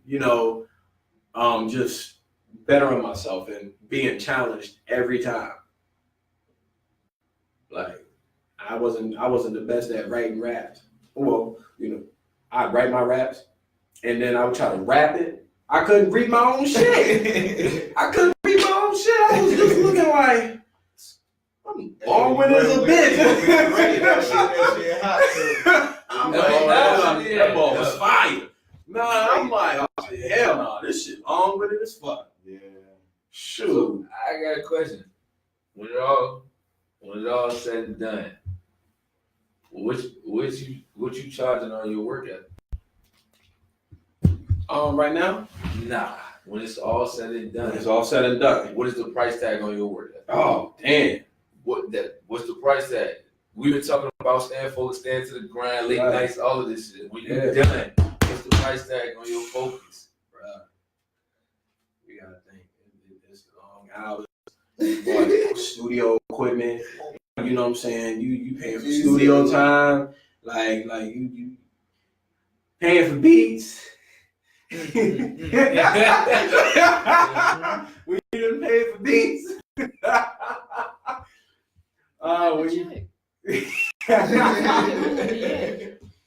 just bettering myself and being challenged every time. Like, I wasn't the best at writing raps. Well, I'd write my raps and then I would try to rap it. I couldn't read my own shit. I was just looking like, I'm long with as a bitch. That ball was fire. Nah, I'm like, oh, hell no, this shit long with it as fuck. Yeah. Shoot. So I got a question. When it all said and done, what you charging on your work at? Right now? Nah. When it's all said and done. It's all said and done. What is the price tag on your work at? Oh, damn. What's the price tag? We've been talking about stand focused, stand to the grind, late nights, all of this shit. When you're done, what's the price tag on your focus? Bruh. We gotta think. It's long hours. Studio equipment. You know what I'm saying? You paying for studio time. Like you paying for beats. We didn't pay for beats.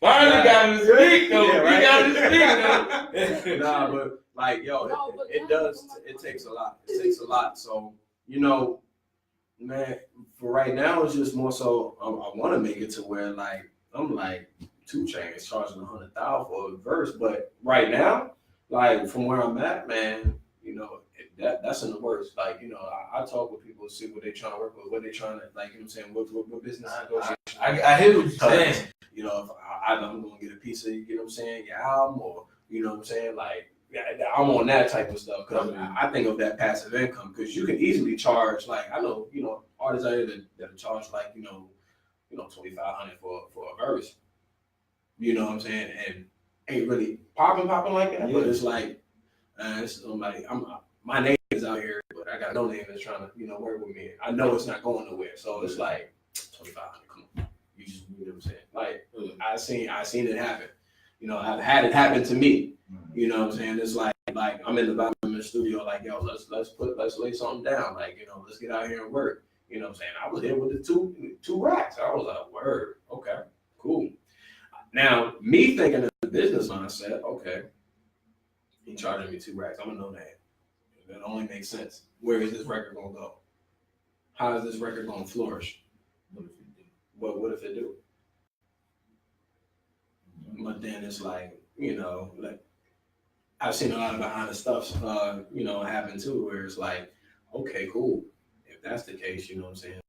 Finally got him to speak though. Yeah, right? He got him to speak though. Nah, but like, it takes a lot. It takes a lot. So, man, for right now, it's just more so I want to make it to where like I'm like 2 Chainz charging $100,000 for a verse, but right now, like from where I'm at, man, that's in the works. Like, I talk with people, see what they trying to work with, what they trying to, like, what business negotiation. I hear what you're saying. If I'm gonna get a piece of, your album, or what I'm saying, like, I'm on that type of stuff because I think of that passive income because you can easily charge, like, I know, artists out here that charge like, $2,500 for a verse. You know what I'm saying? And ain't really popping like that, but it's like, my name is out here, but I got no name that's trying to, work with me. I know it's not going nowhere, so it's like $2,500. Come on, you know what I'm saying? Like, I seen it happen. I've had it happen to me. You know what I'm saying? It's like I'm in the studio, like, yo, let's lay something down, like, let's get out here and work. You know what I'm saying? I was there with the two racks. I was like, word, okay, cool. Now, me thinking in the business mindset, okay, he charging me 2 racks. I'm gonna know that. That only makes sense. Where is this record gonna go? How is this record gonna flourish? What if it do? What if it do? But then it's like, like I've seen a lot of behind the stuff, happen too, where it's like, okay, cool. If that's the case, you know what I'm saying?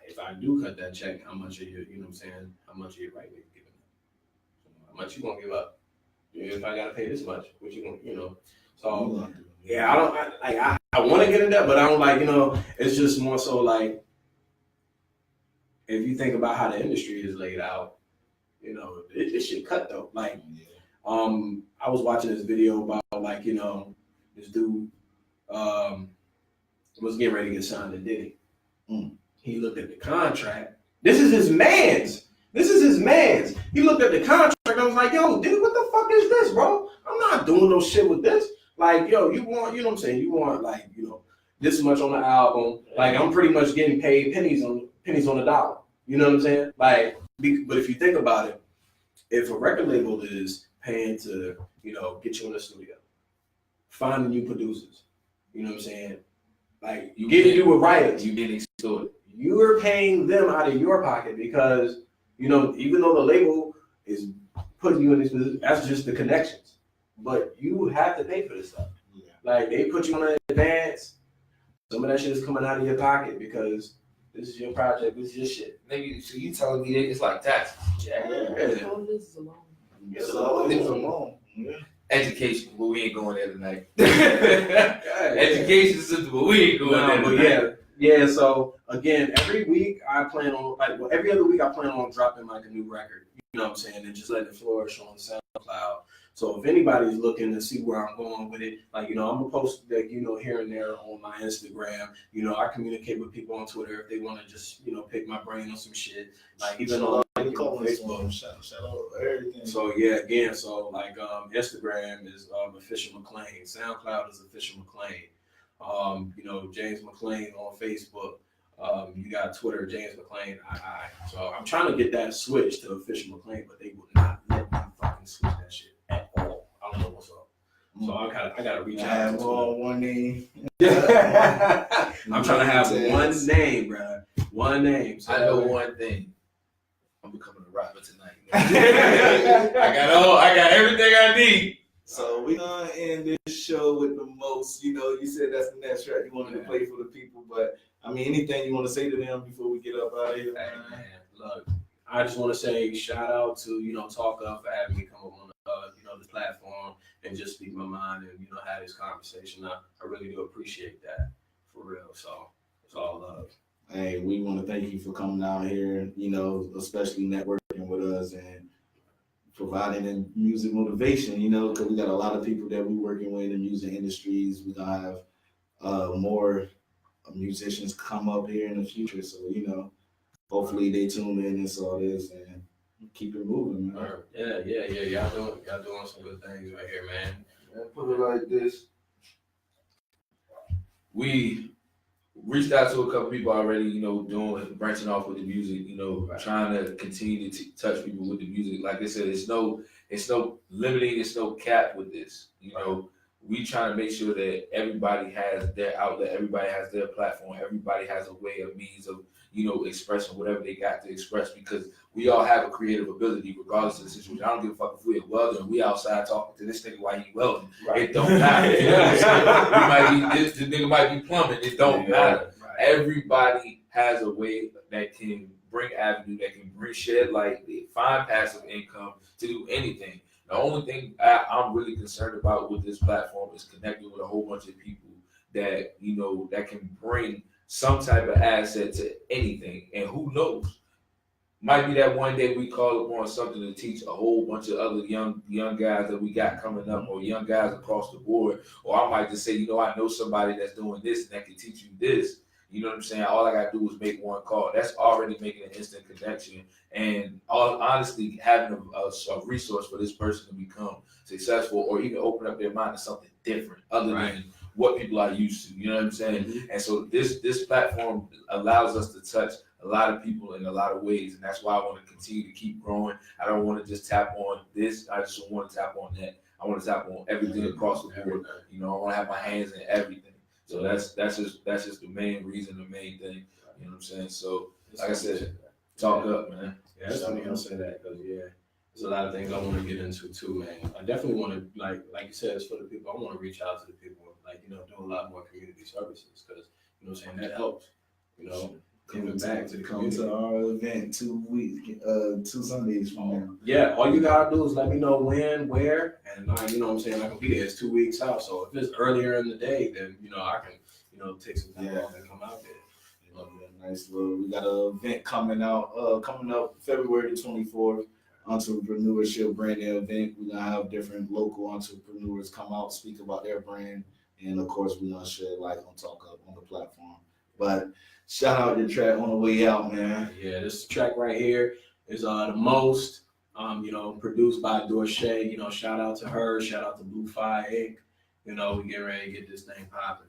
If I do cut that check, how much are you, you know what I'm saying? How much are you right there giving up? How much you gonna give up? If I gotta pay this much, what you gonna, So yeah, I want to get in that, but I don't like, it's just more so like, if you think about how the industry is laid out, this shit cut though. Like, I was watching this video about like, this dude was getting ready to get signed to Diddy. He looked at the contract. This is his man's. He looked at the contract and was like, yo, dude, what the fuck is this, bro? I'm not doing no shit with this. Like, yo, you want, you know what I'm saying? You want like, this much on the album. Like, I'm pretty much getting paid pennies on the dollar. You know what I'm saying? Like, but if you think about it, if a record label is paying to, get you in the studio, finding new producers, you know what I'm saying? Like, you get to do with writers. You didn't extort it. You're paying them out of your pocket because, even though the label is putting you in this position, that's just the connections. But you have to pay for this stuff. Yeah. Like, they put you on an advance. Some of that shit is coming out of your pocket because this is your project, this is your shit. Nigga, so you telling me that it's like taxes? Yeah. All this is a loan. It's always a loan. Yeah. Education, but we ain't going there tonight. Education system, but we ain't going there tonight. Yeah, so again, every week I plan on, every other week I plan on dropping like a new record, you know what I'm saying, and just letting it flourish on SoundCloud. So if anybody's looking to see where I'm going with it, like, I'm gonna post like, here and there on my Instagram. I communicate with people on Twitter if they want to just, pick my brain on some shit. Like even on Facebook. Shout out everything. So yeah, again, so like Instagram is official McClain, SoundCloud is official McClain. James McClain on Facebook. You got Twitter, James McClain, I. So I'm trying to get that switch to official McClain, but they will not let me fucking switch that shit at all. I don't know what's up. So I gotta reach out to one name. I'm trying to have one name, bro. One name. So I know one thing. I'm becoming a rapper tonight. I got everything I need. So we're gonna end this show with the most, you said that's the next track you wanted to play for the people, but I mean, anything you want to say to them before we get up out of here? Hey, man, look, I just want to say shout out to, Talk Up for having me come up on the platform and just speak my mind and, have this conversation. I really do appreciate that, for real. So it's all love. Hey, we want to thank you for coming out here, especially networking with us and providing the music motivation, because we got a lot of people that we're working with in the music industries. We're going to have more musicians come up here in the future. So, hopefully they tune in and saw this and keep it moving, man. Yeah. Y'all doing some good things right here, man. Put it like this. We reached out to a couple people already, branching off with the music, trying to continue to touch people with the music. Like I said, it's no limiting, it's no cap with this. We trying to make sure that everybody has their outlet, everybody has their platform, everybody has a way of means of, expressing whatever they got to express, because we all have a creative ability regardless of the situation. I don't give a fuck if we're welding, we outside talking to this nigga while he welding. Right. It don't matter. You know what I'm saying? The nigga might be plumbing, it don't matter. Right. Everybody has a way that can bring avenue, that can bring shed light, find passive income to do anything. The only thing I'm really concerned about with this platform is connecting with a whole bunch of people that, that can bring some type of asset to anything. And who knows? Might be that one day we call upon something to teach a whole bunch of other young guys that we got coming up, or young guys across the board. Or I might just say, I know somebody that's doing this and that can teach you this. You know what I'm saying? All I got to do is make one call. That's already making an instant connection. And honestly, having a resource for this person to become successful, or even open up their mind to something different other than what people are used to. You know what I'm saying? Mm-hmm. And so this platform allows us to touch a lot of people in a lot of ways, and that's why I want to continue to keep growing. I don't want to just tap on this. I just don't want to tap on that. I want to tap on everything across the board. You know, I want to have my hands in everything. So that's just the main reason, the main thing. You know what I'm saying? So like I said, talk up, man. Yeah, it's funny I'll say that because there's a lot of things I want to get into too, man. I definitely want to like you said, it's for the people. I want to reach out to the people, like do a lot more community services because what I'm saying, that helps. Giving back to the Come community. to our event 2 Sundays from now. Yeah, all you gotta do is let me know when, where, and what I'm saying, I can be there. It's 2 weeks out, so if it's earlier in the day, then I can take some time off and come out there. Nice little. We got an event coming up February the 24th. Entrepreneurship branding event. We're gonna have different local entrepreneurs come out, speak about their brand, and of course we're gonna shed light on Talk Up on the platform. But shout out your track on the way out, man. Yeah, this track right here is the most, produced by Dorsey. Shout out to her. Shout out to Blue Fire Inc. We get ready to get this thing popping.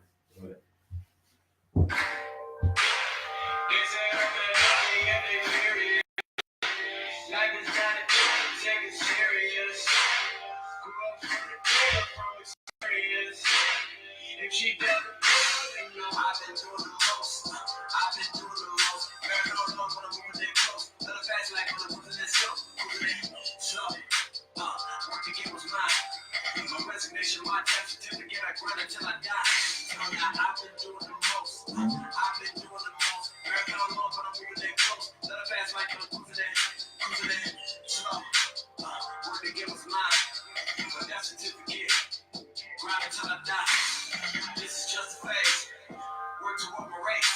If she doesn't, I've been doing the most. I've been doing the most. Girl, don't know when I'm moving that close. Let her fast like when I'm moving that slow. Moving that slow. Work to get what's mine. My resignation, my death certificate, I grind until I die. I've been doing the most. I've been doing the most. Girl, don't know when I'm moving that close. Let her fast like when I'm moving that slow. Work to get what's mine. My death certificate, grind until I die. This is just a phase. Work toward my race.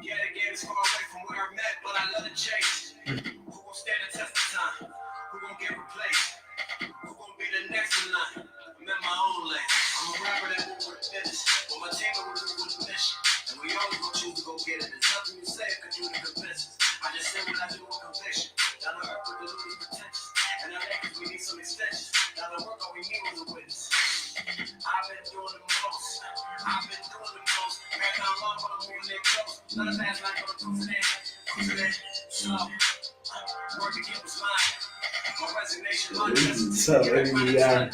Yeah, the game is far away from where I'm at, but I love the chase. Who gon' stand the test of time? Who gon' get replaced? Who gon' be the next in line? I'm in my own lane. I'm a rapper that will work finish, but my team will do with the mission. And we always gon' choose to go get it. There's nothing you say cause you the convince us. I just say what I do with conviction. Down to earth with the losing potential. And I think we need some extensions. Down to work all we need was a witness. I've been doing the most. I've been doing the most. Man, I'm long, but I'm moving it close. Let us fast like I'm cruising in. Slow. Work to get what's mine. My resignation, my justice. So baby, I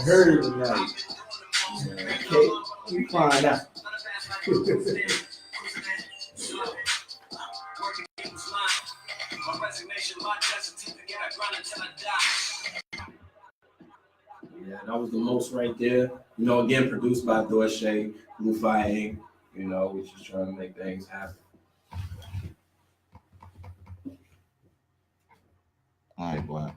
heard tonight. Okay, we find out. My resignation, my death certificate, I grind until I die. Yeah, that was the most right there. Again, produced by Dorsey, Blue Fire Inc. We're just trying to make things happen. All right, boy.